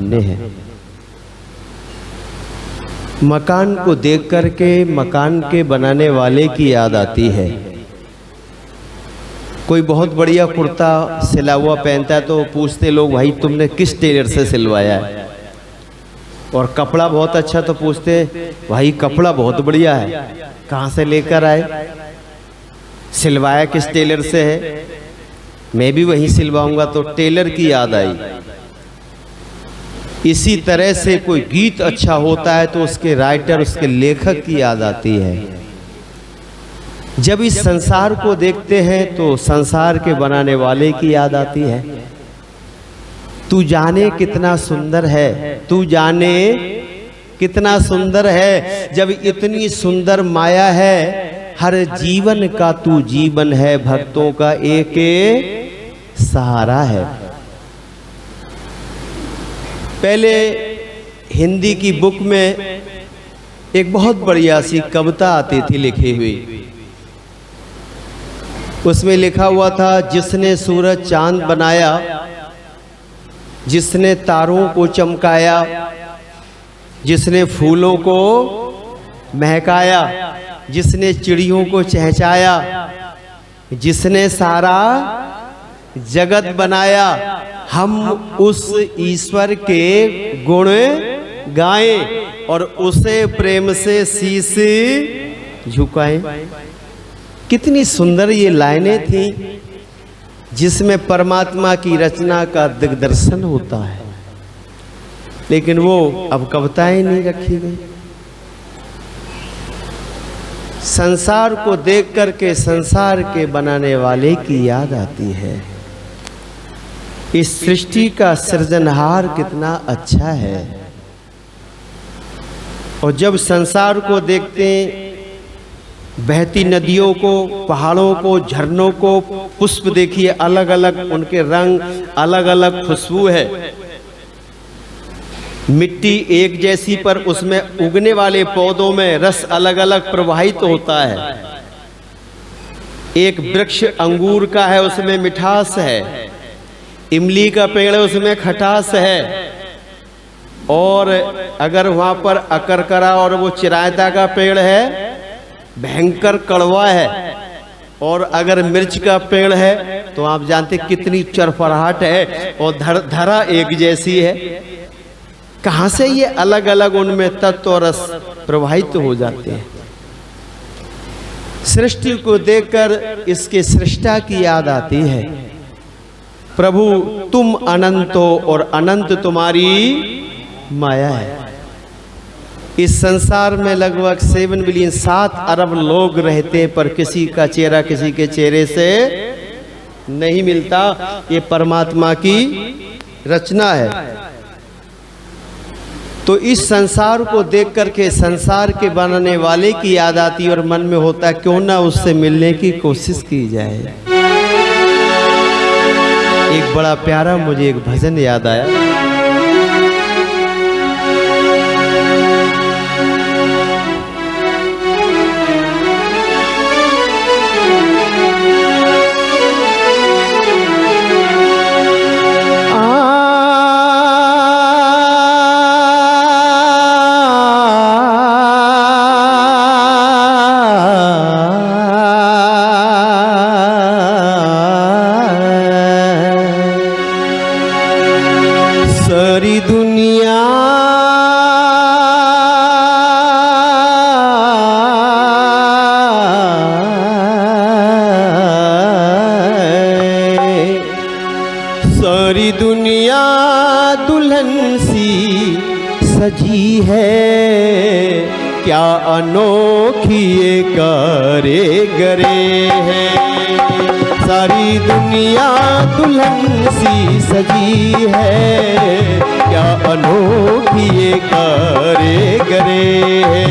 सामने है। मकान को देख करके मकान के बनाने वाले की याद आती है। कोई बहुत बढ़िया कुर्ता सिला हुआ पहनता है तो पूछते लोग, भाई तुमने किस टेलर से सिलवाया है? और कपड़ा बहुत अच्छा तो पूछते, भाई कपड़ा बहुत बढ़िया है, कहाँ से लेकर आए, सिलवाया किस टेलर से है? मैं भी वहीं सिलवाऊंगा। तो टेलर की याद आई। इसी तरह से कोई गीत अच्छा होता है तो उसके राइटर, उसके लेखक की याद आती है। जब इस संसार को देखते हैं तो संसार के बनाने वाले की याद आती है। तू जाने कितना सुंदर है, तू जाने कितना सुंदर है, जब इतनी सुंदर माया है, हर जीवन का तू जीवन है, भक्तों का एक सहारा है। पहले हिंदी की बुक में एक बहुत बढ़िया सी कविता आती थी लिखी हुई। उसमें लिखा हुआ था, जिसने सूरज चांद बनाया, जिसने तारों को चमकाया, जिसने फूलों को महकाया, जिसने चिड़ियों को चहचाया, जिसने सारा जगत बनाया, हम उस ईश्वर के गुण गाएं और उसे प्रेम से शीश झुकाएं। कितनी सुंदर ये लाइनें थी, जिसमें परमात्मा की रचना का दिग्दर्शन होता है। लेकिन वो अब कविताएं नहीं रखी गई। संसार को देख करके संसार के बनाने वाले की याद आती है। इस सृष्टि का सृजनहार कितना अच्छा है। और जब संसार को देखते, बहती नदियों को, पहाड़ों को, झरनों को, पुष्प देखिए अलग अलग, उनके रंग अलग अलग, खुशबू है। मिट्टी एक जैसी पर उसमें उगने वाले पौधों में रस अलग अलग प्रवाहित होता है। एक वृक्ष अंगूर का है, उसमें मिठास है। इमली का पेड़ है, उसमें खटास है। और अगर वहां पर अकरकरा और वो चिरायता का पेड़ है, भयंकर कड़वा है। और अगर मिर्च का पेड़ है तो आप जानते कितनी चरफराहट है, और धरा एक जैसी है। कहां से ये अलग अलग उनमें तत्व और रस प्रवाहित हो जाते हैं। सृष्टि को देखकर इसके सृष्टा की याद आती है। प्रभु तुम अनंत हो और अनंत तुम्हारी माया है। इस संसार में लगभग 7 बिलियन 7 अरब लोग रहते, पर किसी का चेहरा किसी के चेहरे से नहीं मिलता। ये परमात्मा की रचना है। तो इस संसार को देख करके संसार के बनाने वाले की याद आती और मन में होता, क्यों ना उससे मिलने की कोशिश की जाए। एक बड़ा प्यारा मुझे एक भजन याद आया। सारी दुनिया सारी दुनिया दुल्हन सी सजी है, क्या अनोखी ये कारीगरी है। सारी दुनिया दुल्हन सी सजी है, क्या अनोखी ये कारीगरी है।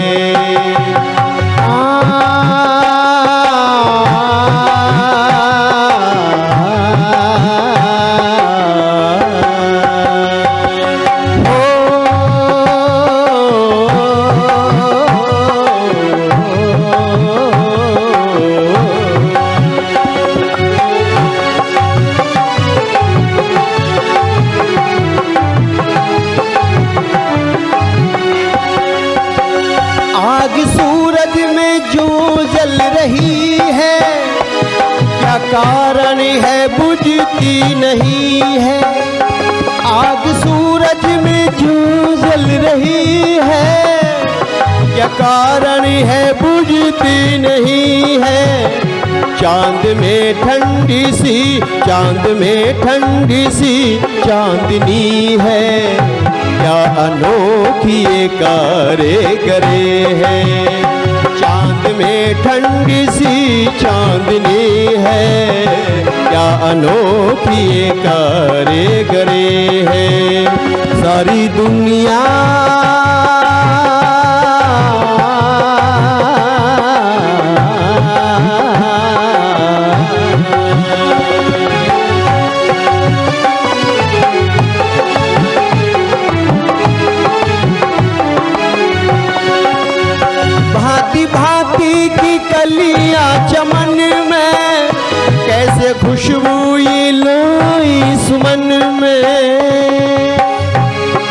कारण है बुझती नहीं है, आग सूरज में जो जल रही है, क्या कारण है बुझती नहीं है। चांद में ठंडी सी, चांद में ठंडी सी चांदनी है, क्या अनोखी ये कारीगरी है। चांद में ठंडी सी चांदनी है, क्या अनोखी ये कारीगरी है। सारी दुनिया चमन में कैसे खुशबू ये लाई सुमन में,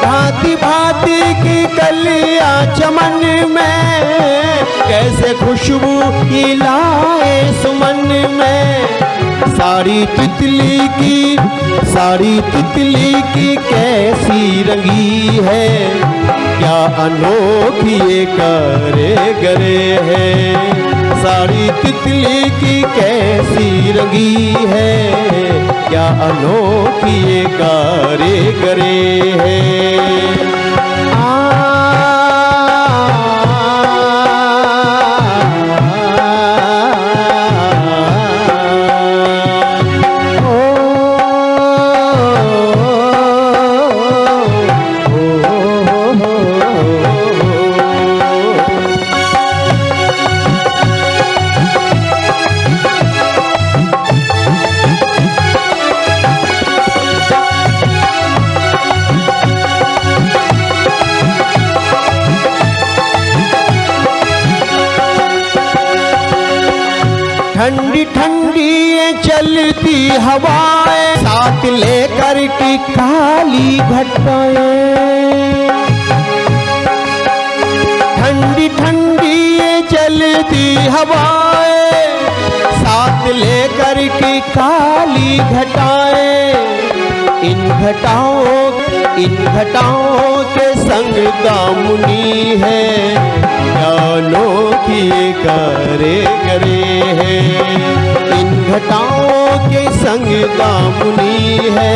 भांति भांति की कलियां चमन में कैसे खुशबू ये लाए सुमन में। साड़ी तितली की कैसी रंगी है, क्या अनोखी ये कारीगरी है। साड़ी तितली की कैसी रंगी है, क्या अनोखी ये कारीगरी है। ठंडी ठंडी ये चलती हवाएं, साथ लेकर की काली घटाएं। ठंडी ठंडी ये चलती हवाएं, साथ लेकर की काली घटाएं। इन घटाओं के संग दामुनी है, क्या अनोखी ये कारीगरी है। इन घटाओं के संग दामुनी है,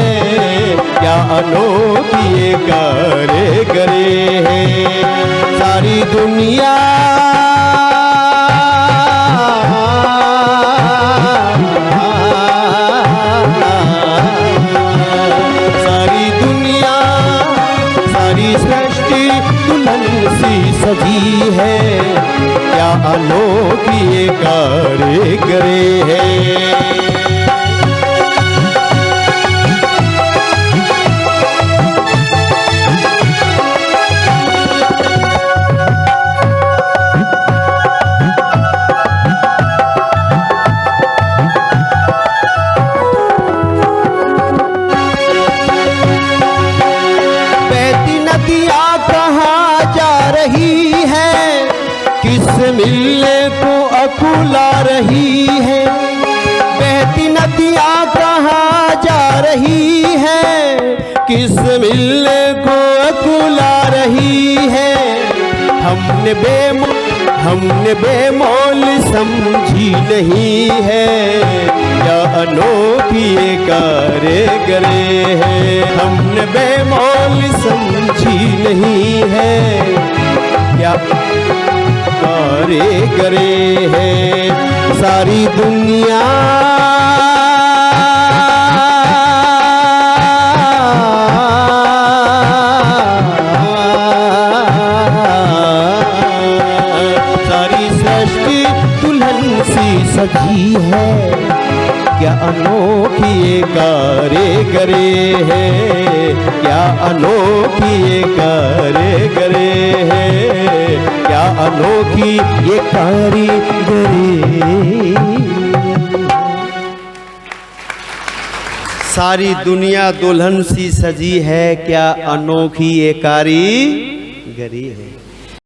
क्या अनोखी ये कारीगरी है। सारी दुनिया सजी है, क्या अनोखी ये कारीगरी है। बहती नदियाँ कहाँ जा रही है, किस मिलने को अकुला रही है। बहती नदियाँ कहाँ जा रही है, किस मिलने को अकुला रही है। हमने बेमोल समझी नहीं है, क्या अनोखी ये कारीगरी है। हमने बेमोल समझी नहीं है, क्या कारीगरी है। सारी दुनिया सजी है, क्या अनोखी ये कारीगरी है। क्या अनोखी ये कारीगरी है, क्या अनोखी ये कारीगरी। सारी दुनिया दुल्हन सी सजी है, क्या अनोखी ये कारीगरी है।